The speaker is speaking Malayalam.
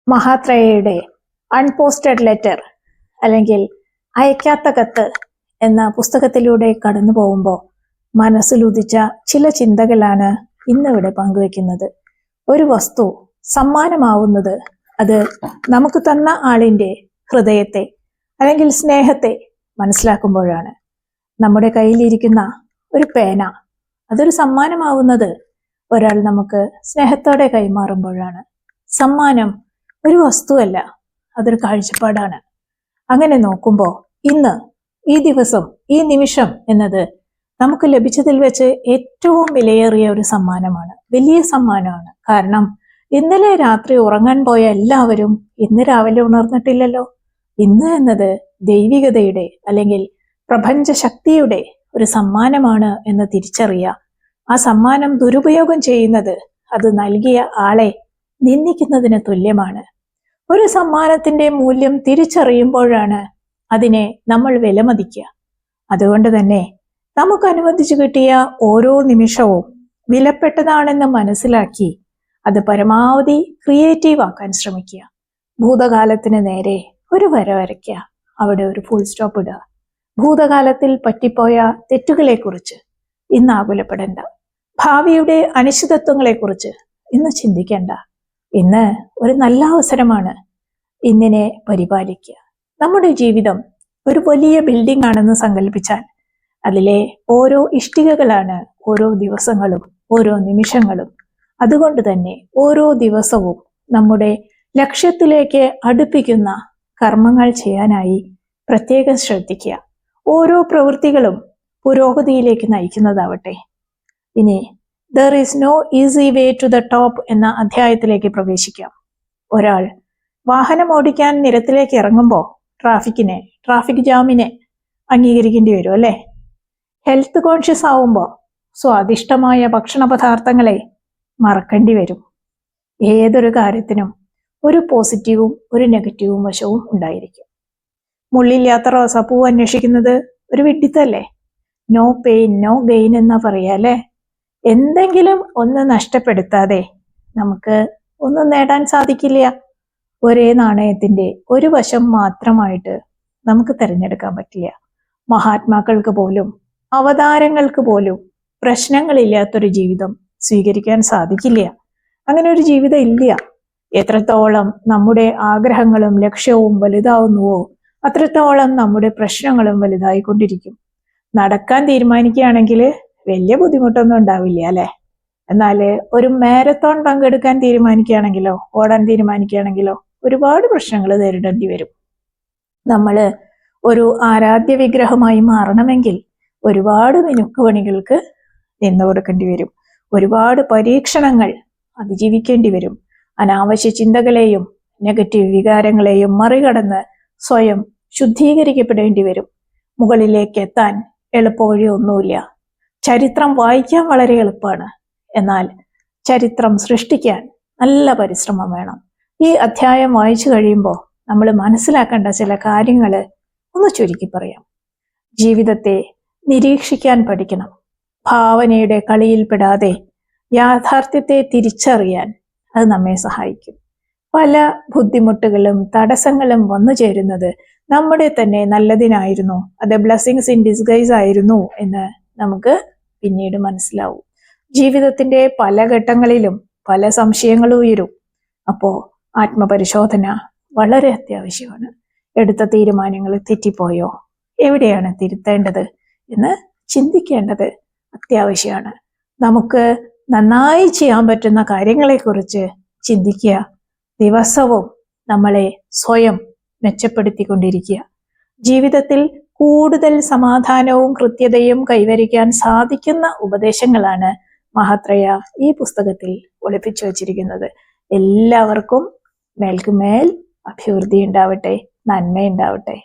മഹാത്രേയയുടെ അൺപോസ്റ്റഡ് ലെറ്റർ അല്ലെങ്കിൽ അയക്കാത്ത കത്ത് എന്ന പുസ്തകത്തിലൂടെ കടന്നു പോകുമ്പോൾ മനസ്സിലുദിച്ച ചില ചിന്തകളാണ് ഇന്നിവിടെ പങ്കുവെക്കുന്നത്. ഒരു വസ്തു സമ്മാനമാവുന്നത് അത് നമുക്ക് തന്ന ആളിൻ്റെ ഹൃദയത്തെ അല്ലെങ്കിൽ സ്നേഹത്തെ മനസ്സിലാക്കുമ്പോഴാണ്. നമ്മുടെ കയ്യിലിരിക്കുന്ന ഒരു പേന അതൊരു സമ്മാനമാവുന്നത് ഒരാൾ നമുക്ക് സ്നേഹത്തോടെ കൈമാറുമ്പോഴാണ്. സമ്മാനം ഒരു വസ്തുവല്ല, അതൊരു കാഴ്ചപ്പാടാണ്. അങ്ങനെ നോക്കുമ്പോൾ ഇന്ന്, ഈ ദിവസം, ഈ നിമിഷം എന്നത് നമുക്ക് ലഭിച്ചതിൽ വെച്ച് ഏറ്റവും വിലയേറിയ ഒരു സമ്മാനമാണ്, വലിയ സമ്മാനമാണ്. കാരണം ഇന്നലെ രാത്രി ഉറങ്ങാൻ പോയ എല്ലാവരും ഇന്ന് രാവിലെ ഉണർന്നിട്ടില്ലല്ലോ. ഇന്ന് എന്നത് ദൈവികതയുടെ അല്ലെങ്കിൽ പ്രപഞ്ച ശക്തിയുടെ ഒരു സമ്മാനമാണ് എന്ന് തിരിച്ചറിയുക. ആ സമ്മാനം ദുരുപയോഗം ചെയ്യുന്നത് അത് നൽകിയ ആളെ നിന്ദിക്കുന്നതിന് തുല്യമാണ്. ഒരു സമ്മാനത്തിന്റെ മൂല്യം തിരിച്ചറിയുമ്പോഴാണ് അതിനെ നമ്മൾ വിലമതിക്കുക. അതുകൊണ്ട് തന്നെ നമുക്ക് അനുവദിച്ചു കിട്ടിയ ഓരോ നിമിഷവും വിലപ്പെട്ടതാണെന്ന് മനസ്സിലാക്കി അത് പരമാവധി ക്രിയേറ്റീവ് ആക്കാൻ ശ്രമിക്കുക. ഭൂതകാലത്തിന് നേരെ ഒരു വര വരയ്ക്കുക, അവിടെ ഒരു ഫുൾ സ്റ്റോപ്പ് ഇടുക. ഭൂതകാലത്തിൽ പറ്റിപ്പോയ തെറ്റുകളെക്കുറിച്ച് ഇന്ന് ആകുലപ്പെടേണ്ട. ഭാവിയുടെ അനിശ്ചിതത്വങ്ങളെക്കുറിച്ച് ഇന്ന് ചിന്തിക്കേണ്ട. ഇന്ന് ഒരു നല്ല അവസരമാണ്. ഇന്നിനെ പരിപാലിക്കുക. നമ്മുടെ ജീവിതം ഒരു വലിയ ബിൽഡിംഗ് ആണെന്ന് സങ്കല്പിച്ചാൽ അതിലെ ഓരോ ഇഷ്ടികകളാണ് ഓരോ ദിവസങ്ങളും, ഓരോ നിമിഷങ്ങളും. അതുകൊണ്ട് തന്നെ ഓരോ ദിവസവും നമ്മുടെ ലക്ഷ്യത്തിലേക്ക് അടുപ്പിക്കുന്ന കർമ്മങ്ങൾ ചെയ്യാനായി പ്രത്യേകം ശ്രദ്ധിക്കുക. ഓരോ പ്രവൃത്തികളും പുരോഗതിയിലേക്ക് നയിക്കുന്നതാവട്ടെ. ഇനി there is no easy way to the top എന്ന അധ്യായത്തിലേക്ക് പ്രവേശിക്കാം. ഒരാൾ വാഹനം ഓടിക്കാൻ നിരത്തിലേക്ക് ഇറങ്ങുമ്പോൾ ട്രാഫിക് ജാമിനെ അംഗീകരിക്കേണ്ടി വരും അല്ലേ? ഹെൽത്ത് കോൺഷ്യസ് ആവുമ്പോൾ സ്വാദിഷ്ടമായ ഭക്ഷണ പദാർത്ഥങ്ങളെ മറക്കേണ്ടി വരും. ഏതൊരു കാര്യത്തിനും ഒരു പോസിറ്റീവും ഒരു നെഗറ്റീവും വശവും ഉണ്ടായിരിക്കും. മുള്ളില്ലാത്ത റോസാപ്പൂ അന്വേഷിക്കുന്നത് ഒരു വിഡ്ഢിത്തല്ലേ? നോ പെയിൻ നോ ഗെയിൻ എന്നാ പറയാ അല്ലേ? എന്തെങ്കിലും ഒന്ന് നഷ്ടപ്പെടുത്താതെ നമുക്ക് ഒന്നും നേടാൻ സാധിക്കില്ല. ഒരേ നാണയത്തിന്റെ ഒരു വശം മാത്രമായിട്ട് നമുക്ക് തിരഞ്ഞെടുക്കാൻ പറ്റില്ല. മഹാത്മാക്കൾക്ക് പോലും അവതാരങ്ങൾക്ക് പോലും പ്രശ്നങ്ങളില്ലാത്തൊരു ജീവിതം സ്വീകരിക്കാൻ സാധിക്കില്ല. അങ്ങനെ ഒരു ജീവിതം ഇല്ല. എത്രത്തോളം നമ്മുടെ ആഗ്രഹങ്ങളും ലക്ഷ്യവും വലുതാവുന്നുവോ അത്രത്തോളം നമ്മുടെ പ്രശ്നങ്ങളും വലുതായിക്കൊണ്ടിരിക്കും. നടക്കാൻ തീരുമാനിക്കുകയാണെങ്കിൽ വലിയ ബുദ്ധിമുട്ടൊന്നും ഉണ്ടാവില്ല അല്ലെ? എന്നാൽ ഒരു മാരത്തോൺ പങ്കെടുക്കാൻ തീരുമാനിക്കുകയാണെങ്കിലോ ഓടാൻ തീരുമാനിക്കുകയാണെങ്കിലോ ഒരുപാട് പ്രശ്നങ്ങൾ നേരിടേണ്ടി വരും. നമ്മൾ ഒരു ആരാധ്യ വിഗ്രഹമായി മാറണമെങ്കിൽ ഒരുപാട് മിനുക്കുപണികൾക്ക് നിന്നു കൊടുക്കേണ്ടി വരും. ഒരുപാട് പരീക്ഷണങ്ങൾ അതിജീവിക്കേണ്ടി വരും. അനാവശ്യ ചിന്തകളെയും നെഗറ്റീവ് വികാരങ്ങളെയും മറികടന്ന് സ്വയം ശുദ്ധീകരിക്കപ്പെടേണ്ടി വരും. മുകളിലേക്ക് എത്താൻ എളുപ്പവഴി ഒന്നുമില്ല. ചരിത്രം വായിക്കാൻ വളരെ എളുപ്പമാണ്, എന്നാൽ ചരിത്രം സൃഷ്ടിക്കാൻ നല്ല പരിശ്രമം വേണം. ഈ അധ്യായം വായിച്ചു കഴിയുമ്പോൾ നമ്മൾ മനസ്സിലാക്കേണ്ട ചില കാര്യങ്ങൾ ഒന്ന് ചുരുക്കി പറയാം. ജീവിതത്തെ നിരീക്ഷിക്കാൻ പഠിക്കണം. ഭാവനയുടെ കളിയിൽപ്പെടാതെ യാഥാർത്ഥ്യത്തെ തിരിച്ചറിയാൻ അത് നമ്മെ സഹായിക്കും. പല ബുദ്ധിമുട്ടുകളും തടസ്സങ്ങളും വന്നു ചേരുന്നത് നമ്മുടെ തന്നെ നല്ലതിനായിരുന്നു, അത് ബ്ലെസ്സിങ്സ് ഇൻ ഡിസ്ഗൈസ് ആയിരുന്നു എന്ന് നമുക്ക് പിന്നീട് മനസ്സിലാവും. ജീവിതത്തിന്റെ പല ഘട്ടങ്ങളിലും പല സംശയങ്ങളും ഉയരും. അപ്പോൾ ആത്മപരിശോധന വളരെ അത്യാവശ്യമാണ്. എടുത്ത തീരുമാനങ്ങൾ തെറ്റിപ്പോയോ, എവിടെയാണ് തിരുത്തേണ്ടത് എന്ന് ചിന്തിക്കേണ്ടത് അത്യാവശ്യമാണ്. നമുക്ക് നന്നായി ചെയ്യാൻ പറ്റുന്ന കാര്യങ്ങളെക്കുറിച്ച് ചിന്തിക്കുക. ദിവസവും നമ്മളെ സ്വയം മെച്ചപ്പെടുത്തിക്കൊണ്ടിരിക്കുക. ജീവിതത്തിൽ കൂടുതൽ സമാധാനവും കൃത്യതയും കൈവരിക്കാൻ സാധിക്കുന്ന ഉപദേശങ്ങളാണ് മഹാത്രേയ ഈ പുസ്തകത്തിൽ ഒളിപ്പിച്ചു വച്ചിരിക്കുന്നത്. എല്ലാവർക്കും മേൽക്കുമേൽ അഭിവൃദ്ധി ഉണ്ടാവട്ടെ, നന്മയുണ്ടാവട്ടെ.